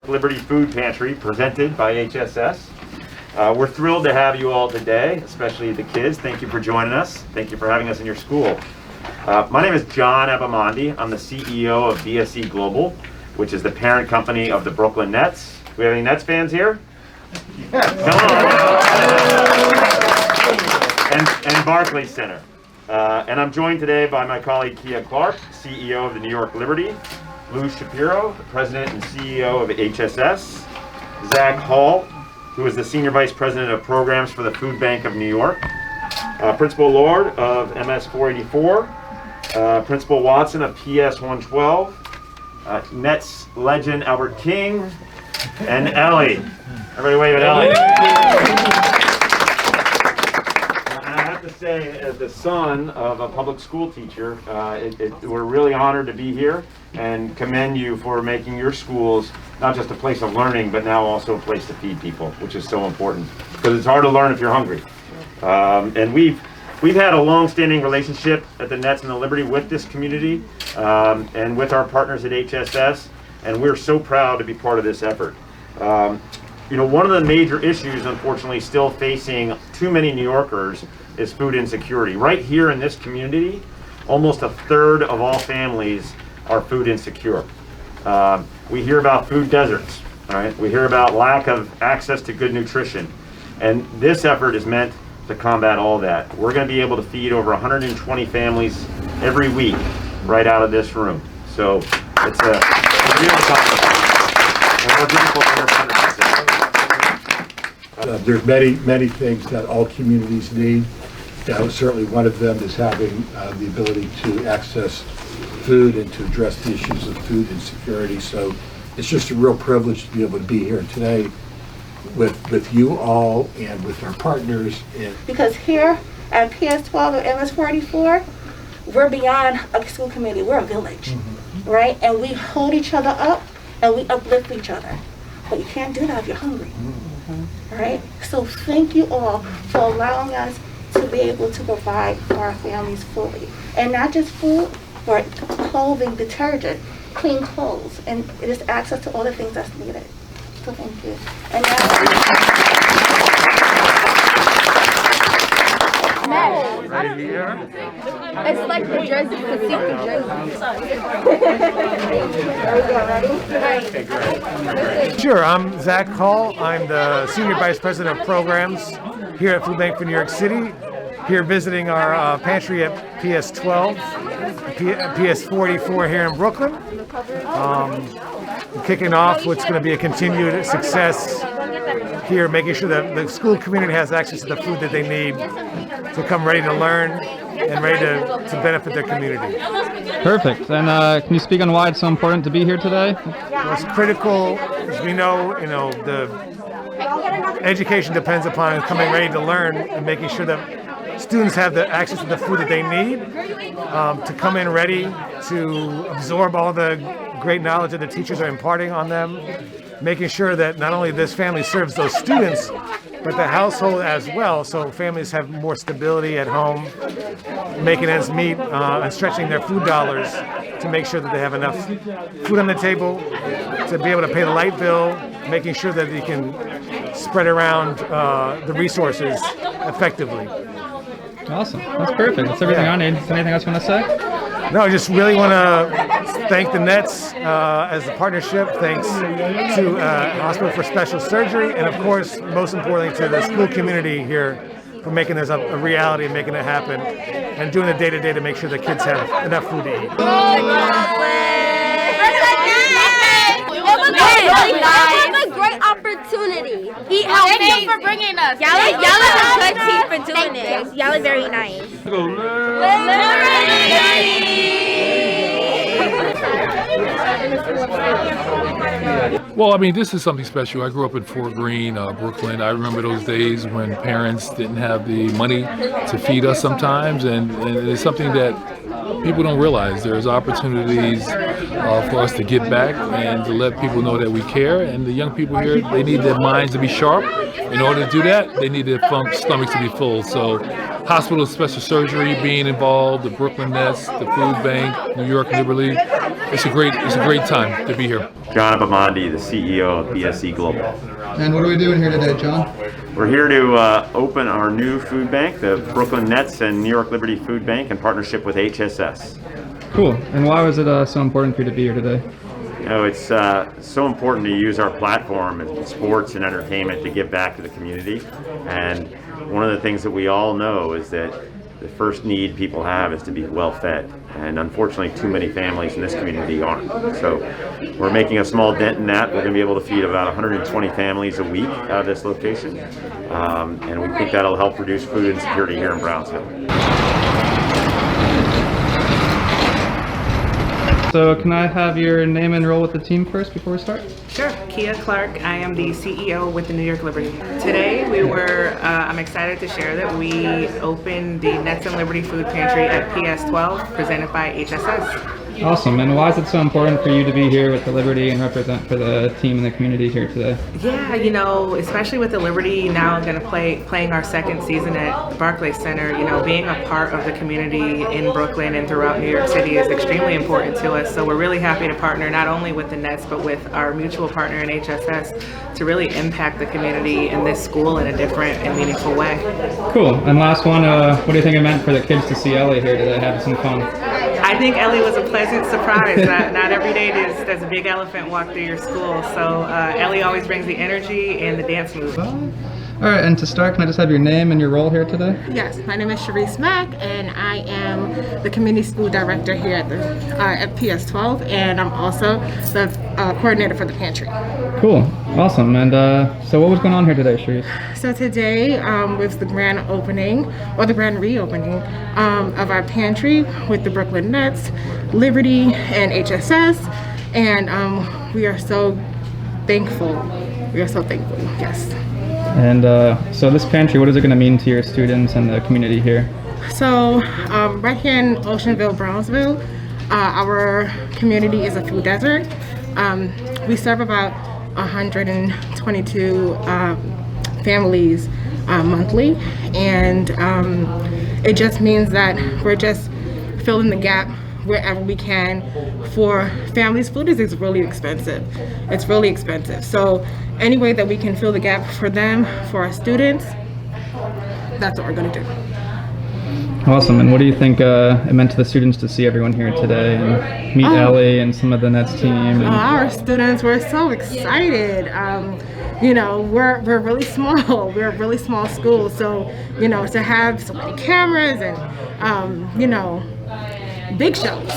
Liberty Food Pantry presented by HSS. We're thrilled to have you all today, especially the kids. Thank you for joining us. Thank you for having us in your school. My name is John Abamondi. I'm the CEO of BSE Global, which is the parent company of the Brooklyn Nets. Do we have any Nets fans here? Yeah. Come on. And Barclays Center. And I'm joined today by my colleague Kia Clark, CEO of the New York Liberty, Lou Shapiro, the President and CEO of HSS, Zach Hall, who is the Senior Vice President of Programs for the Food Bank of New York, Principal Lord of MS 484, Principal Watson of PS 112, Nets legend Albert King, and Ellie. Everybody wave at Ellie. To say, as the son of a public school teacher, we're really honored to be here and commend you for making your schools not just a place of learning, but now also a place to feed people, which is so important because it's hard to learn if you're hungry. And we've had a long-standing relationship at the Nets and the Liberty with this community and with our partners at HSS, and we're so proud to be part of this effort. You know, one of the major issues, unfortunately, still facing too many New Yorkers is food insecurity. Right here in this community, almost a third of all families are food insecure. We hear about food deserts, all right? We hear about lack of access to good nutrition. And this effort is meant to combat all that. We're gonna be able to feed over 120 families every week right out of this room. So it's a real accomplishment. And we're grateful for your partnership. There's many things that all communities need. Certainly one of them is having the ability to access food and to address the issues of food insecurity. So it's just a real privilege to be able to be here today with you all and with our partners. Because here at PS 12 or MS 44, we're beyond a school committee, we're a village, right? And we hold each other up and we uplift each other. But you can't do that if you're hungry, right? So thank you all for allowing us to be able to provide for our families fully. And not just food, but clothing, detergent, clean clothes, and it is access to all the things that's needed. So thank you. And now, right here. It's like the jersey, you can see the jersey. Sure, I'm Zach Hall. I'm the Senior Vice President of Programs here at Food Bank for New York City. Here visiting our pantry at PS 12, PS 44 here in Brooklyn. Kicking off what's going to be a continued success here, making sure that the school community has access to the food that they need to come ready to learn and ready to benefit their community. Perfect. And can you speak on why it's so important to be here today? Well, it's critical, as we know, the education depends upon coming ready to learn and making sure that students have the access to the food that they need to come in ready to absorb all the great knowledge that the teachers are imparting on them, making sure that not only this family serves those students, but the household as well, so families have more stability at home, making ends meet and stretching their food dollars to make sure that they have enough food on the table to be able to pay the light bill, making sure that they can spread around the resources effectively. Awesome. That's perfect. That's everything I need. Is there anything else you want to say? No, I just really want to thank the Nets as a partnership. Thanks to Hospital for Special Surgery, and of course, most importantly, to the school community here for making this a reality and making it happen, and doing the day-to-day to make sure the kids have enough food to eat. It was a great opportunity. Thank you for bringing us. Y'all are a good team for doing this. Y'all are very nice. Well, I mean, this is something special. I grew up in Fort Greene, Brooklyn. I remember those days when parents didn't have the money to feed us sometimes, and it's something that people don't realize. There's opportunities for us to give back and to let people know that we care. And the young people here, they need their minds to be sharp. In order to do that, they need their stomachs to be full. So Hospital of Special Surgery being involved, the Brooklyn Nets, the Food Bank, New York Liberty, it's a great time to be here. John Abamandi, the CEO of BSE Global. And what are we doing here today, John? We're here to open our new food bank, the Brooklyn Nets and New York Liberty Food Bank, in partnership with HSS. Cool. And why was it so important for you to be here today? You know, it's so important to use our platform in sports and entertainment to give back to the community. And one of the things that we all know is that the first need people have is to be well fed. And unfortunately, too many families in this community aren't. So we're making a small dent in that. We're going to be able to feed about 120 families a week out of this location. And we think that'll help reduce food insecurity here in Brownsville. So can I have your name and role with the team first before we start? Sure. Kia Clark. I am the CEO with the New York Liberty. Today I'm excited to share that we opened the Nets and Liberty Food Pantry at PS12, presented by HSS. Awesome. And why is it so important for you to be here with the Liberty and represent for the team and the community here today? Yeah, you know, especially with the Liberty now going to playing our second season at Barclays Center, you know, being a part of the community in Brooklyn and throughout New York City is extremely important to us. So we're really happy to partner not only with the Nets, but with our mutual partner in HSS to really impact the community and this school in a different and meaningful way. Cool. And last one, what do you think it meant for the kids to see Ellie here today, having some fun? I think Ellie was a pleasant surprise. Not every day does a big elephant walk through your school. So Ellie always brings the energy and the dance moves. All right, and to start, can I just have your name and your role here today? Yes, my name is Sharice Mack, and I am the community school director here at PS12, and I'm also the coordinator for the pantry. Cool, awesome. And so what was going on here today, Sharice? So today was the grand opening, or the grand reopening of our pantry with the Brooklyn Nets, Liberty, and HSS, and we are so thankful. We are so thankful, yes. And so this pantry, what is it going to mean to your students and the community here? So right here in Oceanville, Brownsville, our community is a food desert. We serve about 122 families monthly, and it just means that we're just filling the gap wherever we can for families. Food is really expensive. It's really expensive. So any way that we can fill the gap for them, for our students, that's what we're going to do. Awesome. And what do you think it meant to the students to see everyone here today and meet Ellie and some of the Nets team? And our students were so excited. You know, we're really small. We're a really small school. So, you know, to have so many cameras and, you know, big shows.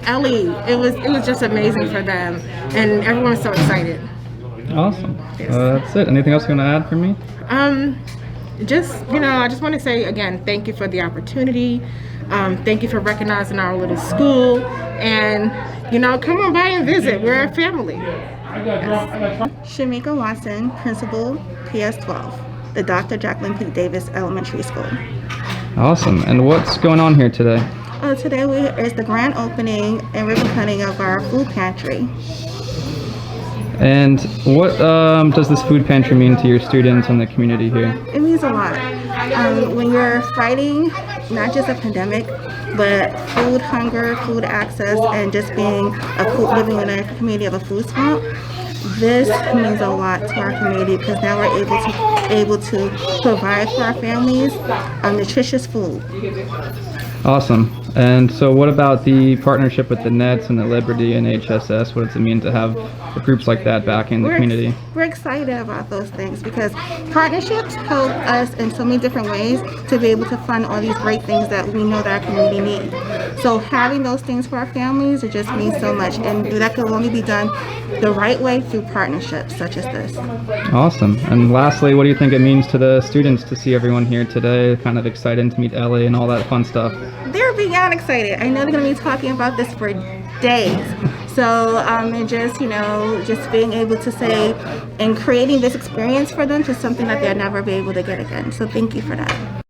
Ellie, it was just amazing for them, and everyone's so excited. Awesome. Yes. That's it. Anything else you want to add for me? Just, you know, I just want to say again, thank you for the opportunity. Thank you for recognizing our little school, and you know, come on by and visit. We're a family. Yes. Shamika Watson, Principal, PS12, the Dr. Jacqueline P. Davis Elementary School. Awesome. And what's going on here today? Today is the grand opening and ribbon cutting of our food pantry. And what does this food pantry mean to your students and the community here? It means a lot. When you're fighting not just a pandemic, but food hunger, food access, and just being living in a community of a food swamp, this means a lot to our community because now we're able to provide for our families nutritious food. Awesome. And so what about the partnership with the Nets and the Liberty and HSS? What does it mean to have groups like that back in the community? We're excited about those things because partnerships help us in so many different ways to be able to fund all these great things that we know that our community needs. So having those things for our families, it just means so much, and that can only be done the right way through partnerships such as this. Awesome. And lastly, what do you think it means to the students to see everyone here today? Kind of excited to meet Ellie and all that fun stuff. They're beyond excited. I know they're going to be talking about this for days. So and just, you know, just being able to say and creating this experience for them is something that they'll never be able to get again. So thank you for that.